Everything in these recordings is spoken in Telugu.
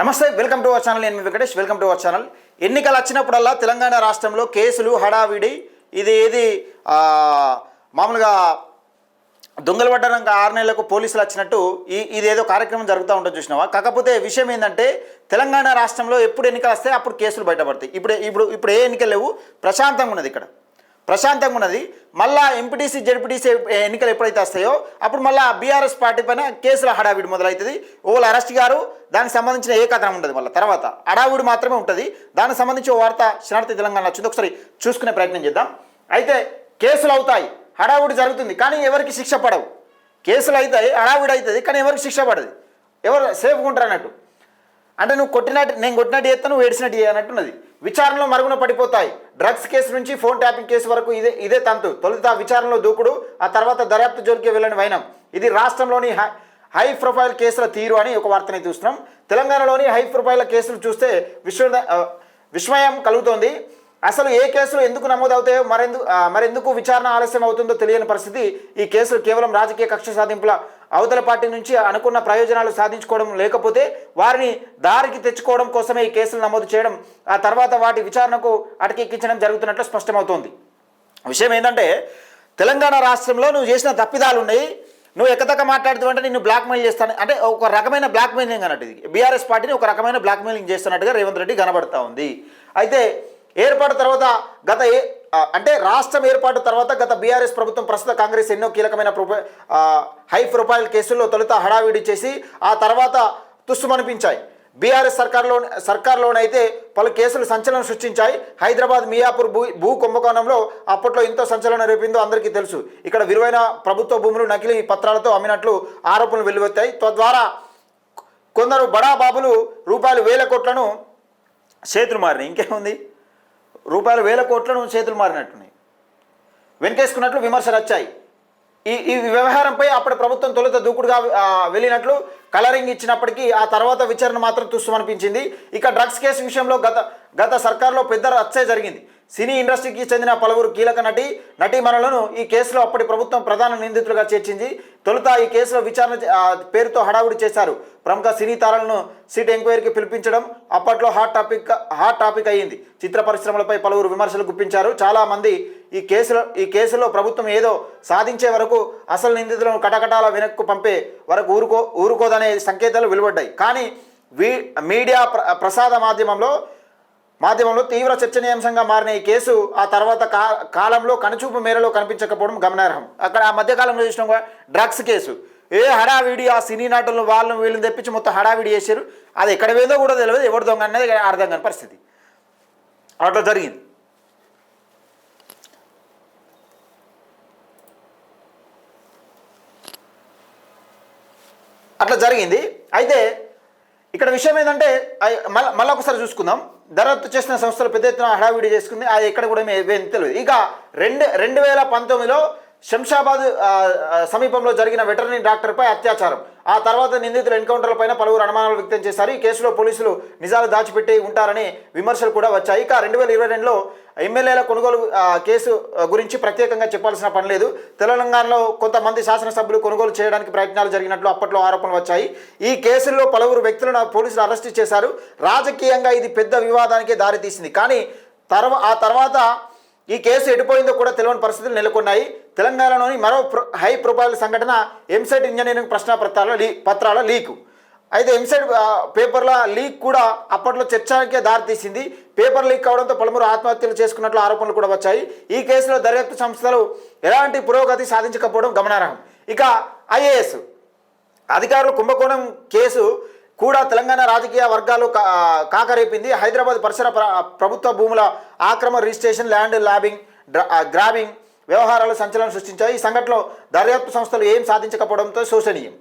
నమస్తే, వెల్కమ్ టు అవర్ ఛానల్. నేను మీ Venkatesh. Welcome to our channel. ఎన్నికలు వచ్చినప్పుడల్లా తెలంగాణ రాష్ట్రంలో కేసులు హడావిడి. ఇది మామూలుగా దొంగలు పడ్డానికి 6 నెలలకు పోలీసులు వచ్చినట్టు ఇదేదో కార్యక్రమం జరుగుతూ ఉంటుంది చూసినావా. కాకపోతే విషయం ఏంటంటే తెలంగాణ రాష్ట్రంలో ఎప్పుడు ఎన్నికలు వస్తాయి అప్పుడు కేసులు బయటపడతాయి. ఇప్పుడు ఏ ఎన్నికలు లేవు, ప్రశాంతంగా ఉన్నది. ఇక్కడ ప్రశాంతంగా ఉన్నది. మళ్ళా ఎంపీటీసీ జెడ్పీటీసీ ఎన్నికలు ఎప్పుడైతే వస్తాయో అప్పుడు మళ్ళీ బీఆర్ఎస్ పార్టీ పైన కేసుల హడావిడి మొదలవుతుంది. ఓళ్ళు అరెస్ట్ గారు, దానికి సంబంధించిన ఏ కథనం ఉండదు. మళ్ళీ తర్వాత హడావిడి మాత్రమే ఉంటుంది. దానికి సంబంధించి ఓ వార్త శనార్థి తెలంగాణ వచ్చింది, ఒకసారి చూసుకునే ప్రయత్నం చేద్దాం. అయితే కేసులు అవుతాయి, హడావిడి జరుగుతుంది, కానీ ఎవరికి శిక్ష పడవు. కేసులు అవుతాయి, హడావిడి అవుతుంది, కానీ ఎవరికి శిక్ష పడదు. ఎవరు సేఫ్గా ఉంటారు అన్నట్టు. అంటే నువ్వు కొట్టినట్టు, నేను కొట్టినట్టు చేస్తా, నువ్వు ఏడ్చినట్టు చేయనట్టున్నది. విచారణలో మరుగున పడిపోతాయి. డ్రగ్స్ కేసు నుంచి ఫోన్ ట్యాపింగ్ కేసు వరకు ఇదే తంతు. తొలుత విచారణలో దూకుడు, ఆ తర్వాత దర్యాప్తు జోలికి వెళ్ళని వైనం. ఇది రాష్ట్రంలోని హై ప్రొఫైల్ కేసుల తీరు అని ఒక వార్తని చూస్తున్నాం. తెలంగాణలోని హై ప్రొఫైల్ కేసులు చూస్తే విస్మయం కలుగుతోంది. అసలు ఏ కేసులు ఎందుకు నమోదవుతాయో, మరెందుకు విచారణ ఆలస్యం అవుతుందో తెలియని పరిస్థితి. ఈ కేసులు కేవలం రాజకీయ కక్ష సాధింపుల, అవతల పార్టీ నుంచి అనుకున్న ప్రయోజనాలు సాధించుకోవడం, లేకపోతే వారిని దారికి తెచ్చుకోవడం కోసమే ఈ కేసులు నమోదు చేయడం, ఆ తర్వాత వాటి విచారణకు అటకెక్కించడం జరుగుతున్నట్లు స్పష్టమవుతోంది. విషయం ఏంటంటే తెలంగాణ రాష్ట్రంలో నువ్వు చేసిన తప్పిదాలు ఉన్నాయి, నువ్వు ఎక్కతక్క మాట్లాడుతూ అంటే నిన్ను బ్లాక్మెయిల్ చేస్తాను అంటే ఒక రకమైన బ్లాక్మెయిలింగ్ అన్నట్టు. ఇది బీఆర్ఎస్ పార్టీని ఒక రకమైన బ్లాక్మెయిలింగ్ చేస్తున్నట్టుగా రేవంత్ రెడ్డి కనబడతా ఉంది. అయితే ఏర్పాటు తర్వాత రాష్ట్రం ఏర్పాటు తర్వాత గత బీఆర్ఎస్ ప్రభుత్వం, ప్రస్తుత కాంగ్రెస్ ఎన్నో కీలకమైన హై ప్రొఫైల్ కేసుల్లో తొలుత హడావిడి చేసి ఆ తర్వాత తుస్సుమనిపించాయి. బీఆర్ఎస్ సర్కార్లోనైతే పలు కేసులు సంచలనం సృష్టించాయి. హైదరాబాద్ మియాపూర్ భూ కుంభకోణంలో అప్పట్లో ఎంతో సంచలనం రేపిందో అందరికీ తెలుసు. ఇక్కడ విలువైన ప్రభుత్వ భూములు నకిలీ పత్రాలతో అమ్మినట్లు ఆరోపణలు వెల్లువెత్తాయి. తద్వారా కొందరు బడా బాబులు రూపాయలు 1000 కోట్లను చేతులు మారినాయి. ఇంకేముంది, రూపాయలు 1000 కోట్లను చేతులు మారినట్టున్నాయి, వెనకేసుకున్నట్లు విమర్శలు వచ్చాయి. ఈ వ్యవహారంపై అప్పటి ప్రభుత్వం తొలుత దూకుడుగా వెళ్ళినట్లు కలరింగ్ ఇచ్చినప్పటికీ ఆ తర్వాత విచారణ మాత్రం తుస్సుమనిపించింది. ఇక డ్రగ్స్ కేసు విషయంలో గత సర్కార్లో పెద్ద రచ్చే జరిగింది. సినీ ఇండస్ట్రీకి చెందిన పలువురు కీలక నటీమణులను ఈ కేసులో అప్పటి ప్రభుత్వం ప్రధాన నిందితులుగా చేర్చింది. తొలుత ఈ కేసులో విచారణ పేరుతో హడావుడి చేశారు. ప్రముఖ సినీ తారలను సిట్ ఎంక్వైరీకి పిలిపించడం అప్పట్లో హాట్ టాపిక్ అయ్యింది. చిత్ర పరిశ్రమలపై పలువురు విమర్శలు గుప్పించారు. చాలామంది ఈ కేసులో ప్రభుత్వం ఏదో సాధించే వరకు, అసలు నిందితులను కటకటాల వెనక్కు పంపే వరకు ఊరుకోదనే సంకేతాలు వెలువడ్డాయి. కానీ మీడియా ప్రసాద మాధ్యమంలో తీవ్ర చర్చనీయాంశంగా మారిన ఈ కేసు ఆ తర్వాత కాలంలో కనుచూపు మేరలో కనిపించకపోవడం గమనార్హం. అక్కడ ఆ మధ్యకాలంలో చూసినా డ్రగ్స్ కేసు హడావిడి, ఆ సినీ నటులను వాళ్ళని వీళ్ళని తెప్పించి మొత్తం హడావిడి చేశారు. అది ఎక్కడ వేదో కూడా తెలియదు, ఎవరు దొంగ అనేది అర్థం కాని పరిస్థితి అట్లా జరిగింది. అయితే ఇక్కడ విషయం ఏంటంటే మళ్ళీ ఒకసారి చూసుకుందాం. దర్యాప్తు చేసిన సంస్థలు పెద్ద ఎత్తున హడావిడి చేసుకుంది, అది ఎక్కడ కూడా తెలియదు. ఇక 2019లో శంషాబాద్ సమీపంలో జరిగిన వెటర్నరీ డాక్టర్పై అత్యాచారం, ఆ తర్వాత నిందితుల ఎన్కౌంటర్లపైన పలువురు అనుమానాలు వ్యక్తం చేశారు. ఈ కేసులో పోలీసులు నిజాలు దాచిపెట్టి ఉంటారని విమర్శలు కూడా వచ్చాయి. ఇక 2022లో ఎమ్మెల్యేల కొనుగోలు కేసు గురించి ప్రత్యేకంగా చెప్పాల్సిన పని లేదు. తెలంగాణలో కొంతమంది శాసనసభ్యులు కొనుగోలు చేయడానికి ప్రయత్నాలు జరిగినట్లు అప్పట్లో ఆరోపణలు వచ్చాయి. ఈ కేసుల్లో పలువురు వ్యక్తులను పోలీసులు అరెస్టు చేశారు. రాజకీయంగా ఇది పెద్ద వివాదానికి దారితీసింది. కానీ ఆ తర్వాత ఈ కేసు ఎడిపోయిందో కూడా తెలియని పరిస్థితులు నెలకొన్నాయి. తెలంగాణలోని మరో హై ప్రొఫైల్ సంఘటన ఎంసెట్ ఇంజనీరింగ్ ప్రశ్న పత్రాల లీకు. అయితే ఎంసెట్ పేపర్ల లీక్ కూడా అప్పట్లో చర్చకే దారితీసింది. పేపర్ లీక్ కావడంతో పలువురు ఆత్మహత్యలు చేసుకున్నట్లు ఆరోపణలు కూడా వచ్చాయి. ఈ కేసులో దర్యాప్తు సంస్థలు ఎలాంటి పురోగతి సాధించకపోవడం గమనార్హం. ఇక ఐఏఎస్ అధికారులు కుంభకోణం కేసు కూడా తెలంగాణ రాజకీయ వర్గాలు కాకరేపింది. హైదరాబాద్ పరిసర ప్రభుత్వ భూముల ఆక్రమణ, రిజిస్ట్రేషన్, ల్యాండ్ గ్రాబింగ్ వ్యవహారాలు సంచలనం సృష్టించాయి. ఈ సంఘటనలో దర్యాప్తు సంస్థలు ఏం సాధించకపోవడంతో శోచనీయం.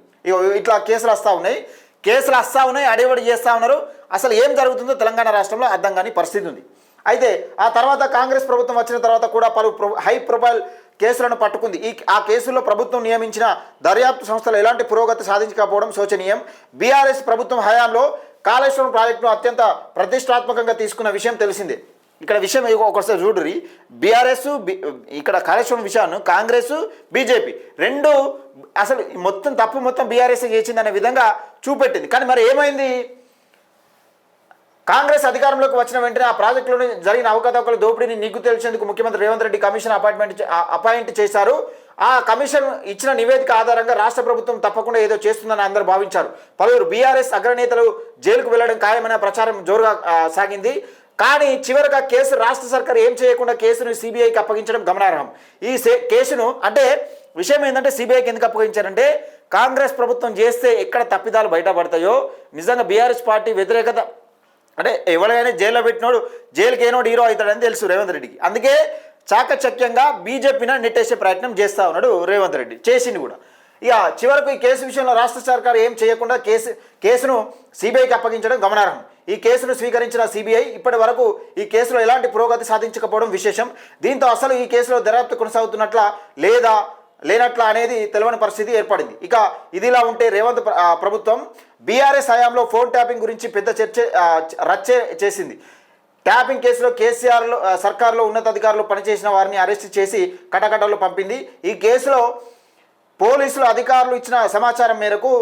ఇట్లా కేసులు వస్తూ ఉన్నాయి, అడివడి చేస్తూ ఉన్నారు. అసలు ఏం జరుగుతుందో తెలంగాణ రాష్ట్రంలో అర్థం కాని పరిస్థితి ఉంది. అయితే ఆ తర్వాత కాంగ్రెస్ ప్రభుత్వం వచ్చిన తర్వాత కూడా పలు హై ప్రొఫైల్ కేసులను పట్టుకుంది. ఆ కేసుల్లో ప్రభుత్వం నియమించిన దర్యాప్తు సంస్థలు ఎలాంటి పురోగతి సాధించకపోవడం శోచనీయం. బీఆర్ఎస్ ప్రభుత్వం హయాంలో కాళేశ్వరం ప్రాజెక్టును అత్యంత ప్రతిష్టాత్మకంగా తీసుకున్న విషయం తెలిసిందే. ఇక్కడ విషయం ఒకసారి చూడురి, బీఆర్ఎస్ ఇక్కడ కాళేశ్వరం విషయాన్ని కాంగ్రెస్ బీజేపీ రెండు అసలు మొత్తం తప్పు మొత్తం బీఆర్ఎస్ చేసిందనే విధంగా చూపెట్టింది. కానీ మరి ఏమైంది, కాంగ్రెస్ అధికారంలోకి వచ్చిన వెంటనే ఆ ప్రాజెక్టులోని జరిగిన అవకతవకల దోపిడీని నిగ్గు తేల్చేందుకు ముఖ్యమంత్రి రేవంత్ రెడ్డి కమిషన్ అపాయింట్ చేశారు. ఆ కమిషన్ ఇచ్చిన నివేదిక ఆధారంగా రాష్ట్ర ప్రభుత్వం తప్పకుండా ఏదో చేస్తుందని అందరూ భావించారు. పలువురు బీఆర్ఎస్ అగ్రనేతలు జైలుకు వెళ్లడం ఖాయమైన ప్రచారం జోరుగా సాగింది. కానీ చివరిగా కేసు రాష్ట్ర సర్కార్ ఏం చేయకుండా కేసును సిబిఐకి అప్పగించడం గమనార్హం. ఈ కేసును అంటే విషయం ఏంటంటే సిబిఐకి ఎందుకు అప్పగించారంటే కాంగ్రెస్ ప్రభుత్వం చేస్తే ఎక్కడ తప్పిదాలు బయటపడతాయో నిజంగా బీఆర్ఎస్ పార్టీ వ్యతిరేకత అంటే ఎవరైనా జైల్లో పెట్టినోడు జైలుకి ఏనోడు హీరో అవుతాడని తెలుసు రేవంత్ రెడ్డికి. అందుకే చాకచక్యంగా బీజేపీని నెట్టేసే ప్రయత్నం చేస్తూ ఉన్నాడు రేవంత్ రెడ్డి, చేసింది కూడా. ఇక చివరకు ఈ కేసు విషయంలో రాష్ట్ర సర్కార్ ఏం చేయకుండా కేసును సిబిఐకి అప్పగించడం గమనార్హం. ఈ కేసును స్వీకరించిన సిబిఐ ఇప్పటి వరకు ఈ కేసులో ఎలాంటి పురోగతి సాధించకపోవడం విశేషం. దీంతో అసలు ఈ కేసులో దర్యాప్తు కొనసాగుతున్నట్లా లేదా లేనట్లా అనేది తెలియని పరిస్థితి ఏర్పడింది. ఇక ఇదిలా ఉంటే రేవంత్ ప్రభుత్వం బీఆర్ఎస్ హయాంలో ఫోన్ ట్యాపింగ్ గురించి పెద్ద రచ్చే చేసింది. ట్యాపింగ్ కేసులో కేసీఆర్ సర్కార్లో ఉన్నతాధికారులు పనిచేసిన వారిని అరెస్ట్ చేసి కటకటలో పంపింది. ఈ కేసులో పోలీసులు అధికారులు ఇచ్చిన సమాచారం మేరకు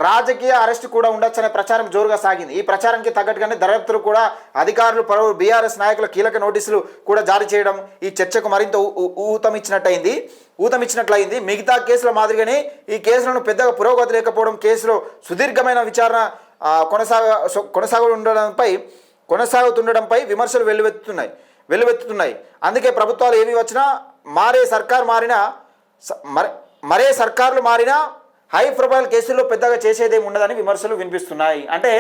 రాజకీయ అరెస్టు కూడా ఉండొచ్చనే ప్రచారం జోరుగా సాగింది. ఈ ప్రచారానికి తగ్గట్టుగానే దర్యాప్తులు కూడా అధికారులు పలువురు బీఆర్ఎస్ నాయకుల కీలక నోటీసులు కూడా జారీ చేయడం ఈ చర్చకు మరింత ఊతమిచ్చినట్లయింది. మిగతా కేసుల మాదిరిగానే ఈ కేసులను పెద్దగా పురోగతి లేకపోవడం, కేసులో సుదీర్ఘమైన విచారణ కొనసాగుతుండడంపై విమర్శలు వెల్లువెత్తుతున్నాయి. అందుకే ప్రభుత్వాలు ఏవి వచ్చినా మరే సర్కార్లు మారినా హై ప్రొఫైల్ కేసుల్లో పెద్దగా చేసేదేమి ఉండదని విమర్శలు వినిపిస్తున్నాయి. అంటే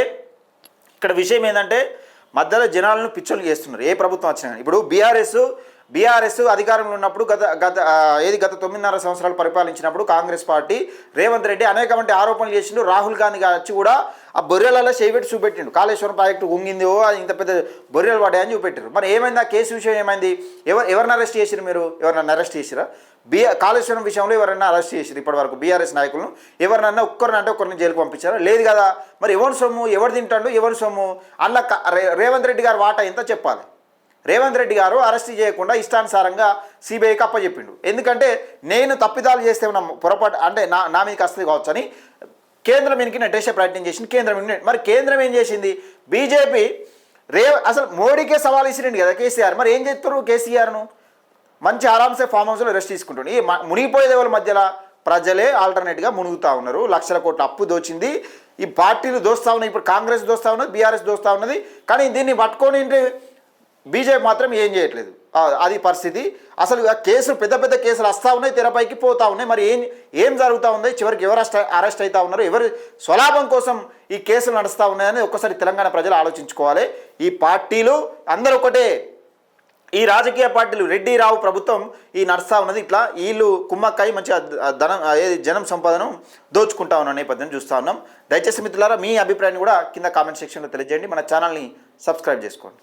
ఇక్కడ విషయం ఏంటంటే మధ్యలో జనాలను పిచ్చోలు చేస్తున్నారు ఏ ప్రభుత్వం వచ్చినా. ఇప్పుడు బీఆర్ఎస్ అధికారంలో ఉన్నప్పుడు గత 9.5 సంవత్సరాలు పరిపాలించినప్పుడు కాంగ్రెస్ పార్టీ రేవంత్ రెడ్డి అనేకమంది ఆరోపణలు చేసిండు. రాహుల్ గాంధీ వచ్చి కూడా ఆ బొర్రెలలో చేపెట్టి చూపెట్టిండు. కాళేశ్వరం ప్రాజెక్టు ఉంగిందో అది ఇంత పెద్ద బొర్రెలు పడ్డాయని చూపెట్టారు. మరి ఏమైంది ఆ కేసు విషయం ఏమైంది? ఎవరిని అరెస్ట్ చేసిరు? మీరు ఎవరినన్నా అరెస్ట్ చేసిరా? కాళేశ్వరం విషయంలో ఎవరైనా అరెస్ట్ చేసిరు ఇప్పటి వరకు బీఆర్ఎస్ నాయకులను? ఎవరినన్నా ఒక్కరిని జైలుకు పంపించారా? లేదు కదా. మరి ఎవరి సొమ్ము ఎవరు తింటాడు? ఎవరి సొమ్ము? అలా రేవంత్ రెడ్డి గారు వాటా ఎంత చెప్పాలి? రేవంత్ రెడ్డి గారు అరెస్ట్ చేయకుండా ఇష్టానుసారంగా సిబిఐకి అప్పచెప్పిండు. ఎందుకంటే నేను తప్పిదాలు చేస్తే ఉన్న పొరపాటు అంటే నా మీదకి వస్తుంది కావచ్చు అని కేంద్రం మీదకి నెట్టేసే ప్రయత్నం చేసింది. మరి కేంద్రం ఏం చేసింది? బీజేపీ అసలు మోడీకే సవాల్ ఇచ్చిరండి కదా కేసీఆర్. మరి ఏం చేస్తారు? కేసీఆర్ను మంచి ఆరామ్సే ఫామ్ హౌస్లో రెస్ట్ తీసుకుంటుండే. ఈ మునిగిపోయేది ఎవరి మధ్యలో? ప్రజలే ఆల్టర్నేట్గా మునుగుతూ ఉన్నారు. లక్షల కోట్ల అప్పు దోచింది. ఈ పార్టీలు దోస్తూ ఉన్నాయి. ఇప్పుడు కాంగ్రెస్ దోస్తూ ఉన్నది, బీఆర్ఎస్ దోస్తూ ఉన్నది. కానీ దీన్ని పట్టుకొని బీజేపీ మాత్రం ఏం చేయట్లేదు. అది పరిస్థితి. అసలు పెద్ద కేసులు వస్తూ ఉన్నాయి, తెరపైకి పోతూ ఉన్నాయి. మరి ఏం జరుగుతూ ఉంది? చివరికి ఎవరు అరెస్ట్ అవుతూ ఉన్నారు? ఎవరు స్వలాభం కోసం ఈ కేసులు నడుస్తూ ఉన్నాయని ఒక్కసారి తెలంగాణ ప్రజలు ఆలోచించుకోవాలి. ఈ పార్టీలు అందరూ ఒకటే. ఈ రాజకీయ పార్టీలు రెడ్డి రావు ప్రభుత్వం ఈ నడుస్తూ ఉన్నది ఇట్లా వీళ్ళు కుమ్మక్కాయి మంచిగా జనం సంపాదన దోచుకుంటా ఉన్న నేపథ్యం చూస్తూ ఉన్నాం. దయచేసి మిత్రులారా మీ అభిప్రాయాన్ని కూడా కింద కామెంట్ సెక్షన్లో తెలియజేయండి. మన ఛానల్ని సబ్స్క్రైబ్ చేసుకోండి.